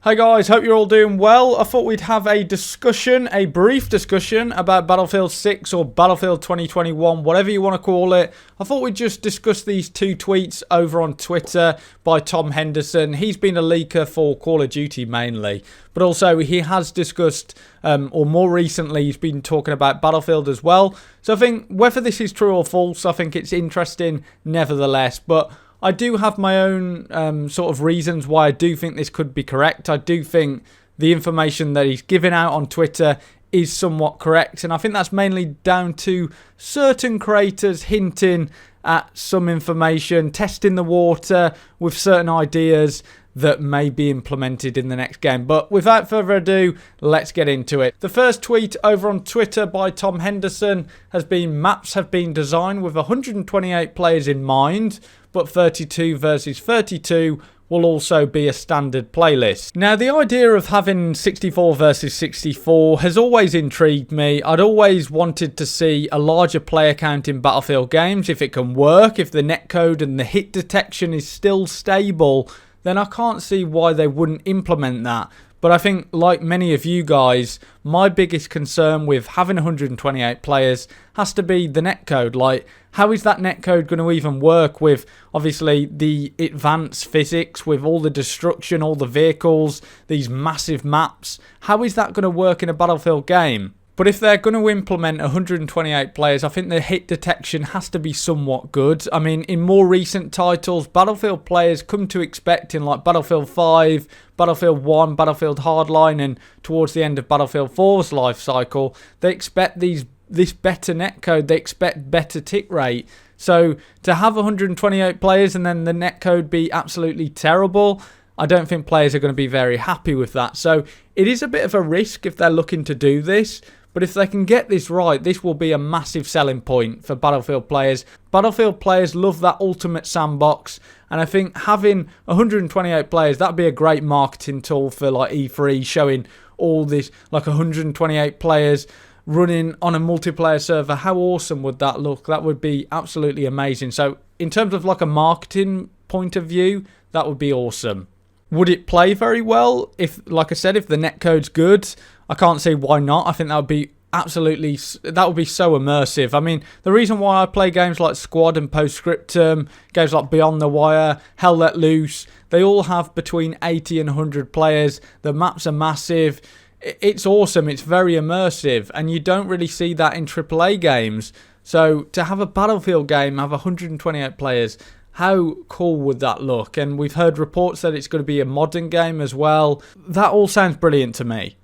Hi guys, hope you're all doing well. I thought we'd have a discussion, a brief discussion about Battlefield 6 or Battlefield 2021, whatever you want to call it. I thought we'd just discuss these two tweets over on Twitter by Tom Henderson. He's been a leaker for Call of Duty mainly, but also he has discussed, or more recently, he's been talking about Battlefield as well. So I think whether this is true or false, I think it's interesting nevertheless, but I do have my own sort of reasons why I do think this could be correct. I do think the information that he's giving out on Twitter is somewhat correct. And I think that's mainly down to certain creators hinting at some information, testing the water with certain ideas that may be implemented in the next game. But without further ado, let's get into it. The first tweet over on Twitter by Tom Henderson has been, maps have been designed with 128 players in mind, but 32 versus 32 will also be a standard playlist. Now, the idea of having 64 versus 64 has always intrigued me. I'd always wanted to see a larger player count in Battlefield games. If it can work, if the netcode and the hit detection is still stable, then I can't see why they wouldn't implement that. But I think, like many of you guys, my biggest concern with having 128 players has to be the netcode. Like, how is that netcode going to even work with, obviously, the advanced physics, with all the destruction, all the vehicles, these massive maps? How is that going to work in a Battlefield game? But if they're going to implement 128 players, I think the hit detection has to be somewhat good. I mean, in more recent titles, Battlefield players come to expect in like Battlefield 5, Battlefield 1, Battlefield Hardline, and towards the end of Battlefield 4's life cycle, they expect this better netcode, they expect better tick rate. So to have 128 players and then the netcode be absolutely terrible, I don't think players are going to be very happy with that. So it is a bit of a risk if they're looking to do this. But if they can get this right, this will be a massive selling point for Battlefield players. Battlefield players love that ultimate sandbox. And I think having 128 players, that'd be a great marketing tool for like E3, showing all this, like 128 players running on a multiplayer server. How awesome would that look? That would be absolutely amazing. So in terms of like a marketing point of view, that would be awesome. Would it play very well? If, like I said, if the netcode's good, I can't see why not. I think that would be absolutely, that would be so immersive. I mean, the reason why I play games like Squad and Postscriptum, games like Beyond the Wire, Hell Let Loose, they all have between 80 and 100 players. The maps are massive. It's awesome. It's very immersive. And you don't really see that in AAA games. So to have a Battlefield game, have 128 players, how cool would that look? And we've heard reports that it's going to be a modern game as well. That all sounds brilliant to me.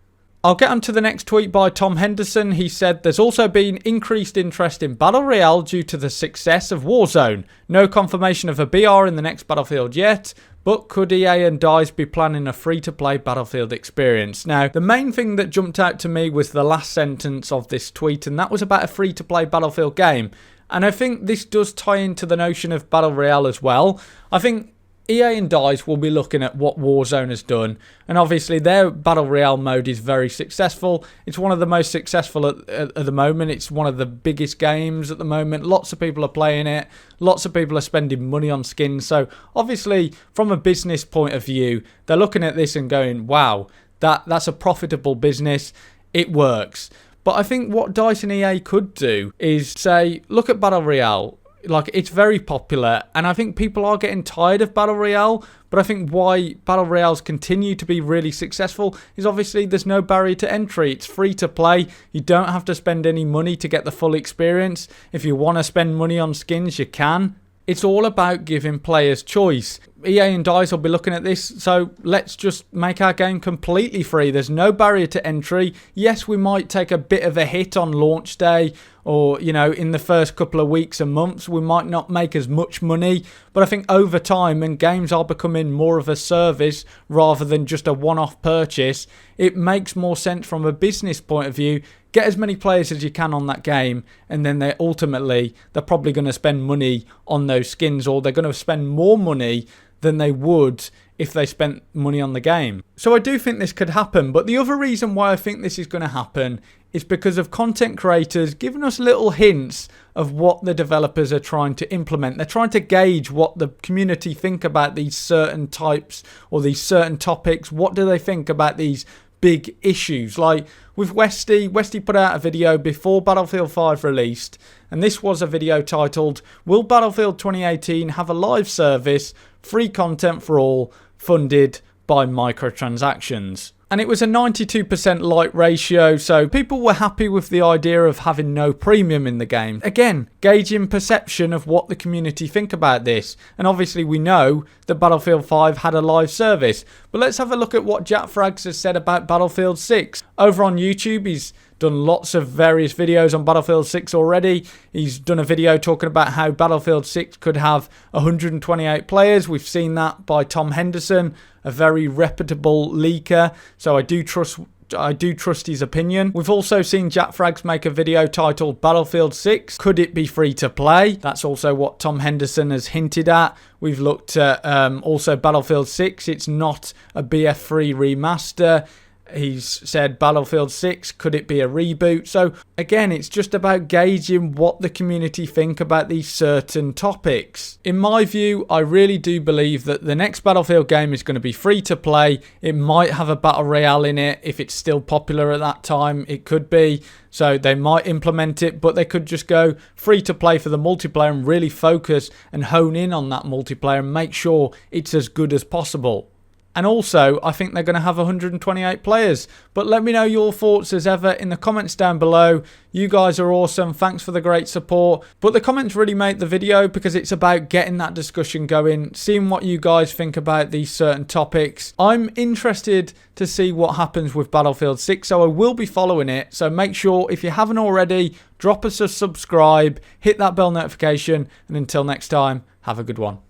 I'll get on to the next tweet by Tom Henderson. He said, there's also been increased interest in Battle Royale due to the success of Warzone. No confirmation of a BR in the next Battlefield yet, but could EA and DICE be planning a free-to-play Battlefield experience? Now, the main thing that jumped out to me was the last sentence of this tweet, and that was about a free-to-play Battlefield game. And I think this does tie into the notion of Battle Royale as well. I think EA and DICE will be looking at what Warzone has done. And obviously their Battle Royale mode is very successful. It's one of the most successful at the moment. It's one of the biggest games at the moment. Lots of people are playing it. Lots of people are spending money on skins. So obviously from a business point of view, they're looking at this and going, wow, that's a profitable business. It works. But I think what DICE and EA could do is say, look at Battle Royale. Like, it's very popular, and I think people are getting tired of Battle Royale, but I think why Battle Royales continue to be really successful is obviously there's no barrier to entry. It's free to play. You don't have to spend any money to get the full experience. If you want to spend money on skins, you can. It's all about giving players choice. EA and DICE will be looking at this, so let's just make our game completely free. There's no barrier to entry. Yes, we might take a bit of a hit on launch day, or, you know, in the first couple of weeks and months, we might not make as much money. But I think over time, and games are becoming more of a service rather than just a one-off purchase, it makes more sense from a business point of view. Get as many players as you can on that game, and then they're probably going to spend money on those skins, or they're going to spend more money than they would if they spent money on the game. So I do think this could happen, but the other reason why I think this is going to happen is because of content creators giving us little hints of what the developers are trying to implement. They're trying to gauge what the community think about these certain types or these certain topics. What do they think about these big issues? Like with Westy put out a video before Battlefield 5 released, and this was a video titled, "Will Battlefield 2018 have a live service, free content for all, funded by microtransactions?" And it was a 92% like ratio, so people were happy with the idea of having no premium in the game. Again, gauging perception of what the community think about this. And obviously we know that Battlefield 5 had a live service. But let's have a look at what Jack Frags has said about Battlefield 6. Over on YouTube, he's done lots of various videos on Battlefield 6 already. He's done a video talking about how Battlefield 6 could have 128 players. We've seen that by Tom Henderson, a very reputable leaker. So I do trust his opinion. We've also seen Jack Frags make a video titled Battlefield 6, could it be free to play? That's also what Tom Henderson has hinted at. We've looked at also Battlefield 6. It's not a BF3 remaster. He's said Battlefield 6, could it be a reboot? So again, it's just about gauging what the community think about these certain topics. In my view, I really do believe that the next Battlefield game is going to be free to play. It might have a battle royale in it if it's still popular at that time. It could be. So they might implement it, but they could just go free to play for the multiplayer and really focus and hone in on that multiplayer and make sure it's as good as possible. And also, I think they're going to have 128 players. But let me know your thoughts as ever in the comments down below. You guys are awesome. Thanks for the great support. But the comments really make the video because it's about getting that discussion going, seeing what you guys think about these certain topics. I'm interested to see what happens with Battlefield 6, so I will be following it. So make sure, if you haven't already, drop us a subscribe, hit that bell notification, and until next time, have a good one.